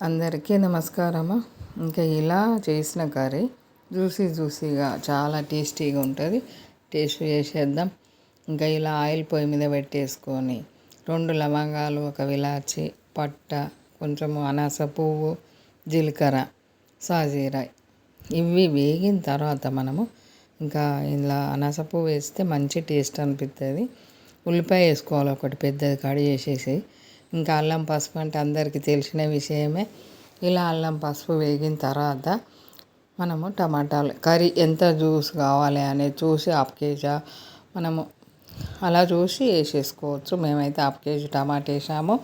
అందరికీ నమస్కారము. ఇంకా ఇలా చేసిన కర్రీ జ్యూసీగా చాలా టేస్టీగా ఉంటుంది. టేస్ట్ చేసేద్దాం. ఇంకా ఇలా ఆయిల్ పొయ్యి మీద పెట్టేసుకొని 2 లవంగాలు, 1 ఇలాచి, పట్ట, కొంచెము అనాస పువ్వు, జీలకర్ర, సాజీరా ఇవి వేగిన తర్వాత మనము ఇంకా ఇలా అనాస పువ్వు వేస్తే మంచి టేస్ట్ అనిపిస్తుంది. ఉల్లిపాయ వేసుకోవాలి, ఒకటి పెద్దది కడి చేసేసి. ఇంకా అల్లం పసుపు అంటే అందరికీ తెలిసిన విషయమే. ఇలా అల్లం పసుపు వేగిన తర్వాత మనము టమాటాలు కర్రీ ఎంత జ్యూస్ కావాలి అనేది చూసి హాఫ్ కేజీ మనము అలా చూసి వేసేసుకోవచ్చు. మేమైతే హాఫ్ కేజీ టమాటా వేసాము.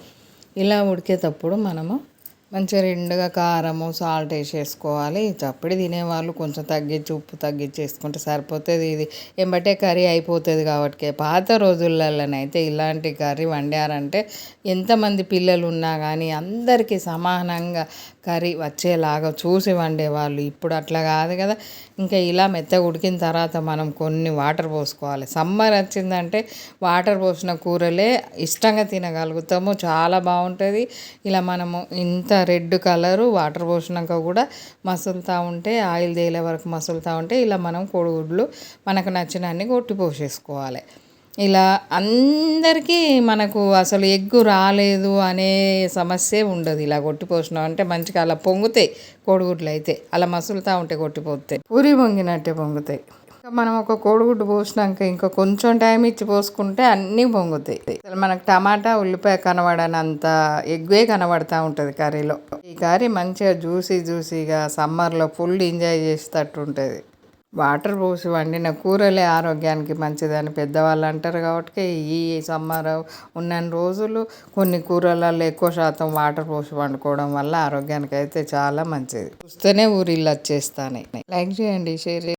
ఇలా ఉడికేటప్పుడు మనము మంచిగా రెండుగా కారము, సాల్ట్ వేసేసుకోవాలి. చప్పడి తినేవాళ్ళు కొంచెం తగ్గించి ఉప్పు తగ్గించి వేసుకుంటే సరిపోతుంది. ఇది ఎంబటే కర్రీ అయిపోతుంది. కాబట్టి పాత రోజులలోనైతే ఇలాంటి కర్రీ వండారంటే ఎంతమంది పిల్లలు ఉన్నా కానీ అందరికీ సమానంగా కర్రీ వచ్చేలాగా చూసి వండేవాళ్ళు. ఇప్పుడు అట్లా కాదు కదా. ఇంకా ఇలా మెత్తగా ఉడికిన తర్వాత మనం కొన్ని వాటర్ పోసుకోవాలి. సమ్మర్ వచ్చిందంటే వాటర్ పోసిన కూరలే ఇష్టంగా తినగలుగుతాము. చాలా బాగుంటుంది. ఇలా మనము ఇంత రెడ్ కలరు వాటర్ పోసినాక కూడా మసులుతూ ఉంటే, ఆయిల్ తేలే వరకు మసులుతూ ఉంటే ఇలా మనం కోడిగుడ్లు మనకు నచ్చిన అన్ని కొట్టి పోసేసుకోవాలి. ఇలా అందరికీ మనకు అసలు ఎగ్గు రాలేదు అనే సమస్య ఉండదు. ఇలా కొట్టిపోసినాం అంటే మంచిగా అలా పొంగుతాయి కోడిగుడ్లు. అయితే అలా మసులుతూ ఉంటే కొట్టిపోతాయి, పూరి పొంగినట్టే పొంగుతాయి. మనం ఒక కోడిగుడ్డు పోసినాక ఇంకా కొంచెం టైం ఇచ్చి పోసుకుంటే అన్నీ పొంగుతాయి. అసలు మనకు టమాటా, ఉల్లిపాయ కనబడనంత ఎగ్గే కనబడుతూ ఉంటుంది కర్రీలో. ఈ కర్రీ మంచిగా జ్యూసీగా సమ్మర్లో ఫుల్ ఎంజాయ్ చేసేటట్టు ఉంటుంది. వాటర్ పోసి వండిన కూరలే ఆరోగ్యానికి మంచిదని పెద్దవాళ్ళు అంటారు. కాబట్టి ఈ సమ్మర్ ఉన్న రోజులు కొన్ని కూరలలో ఎక్కువ శాతం వాటర్ పోసి వండుకోవడం వల్ల ఆరోగ్యానికి అయితే చాలా మంచిది. చూస్తేనే ఊరిల్లు వచ్చేస్తాను. లైక్ చేయండి, షేర్ చేయండి.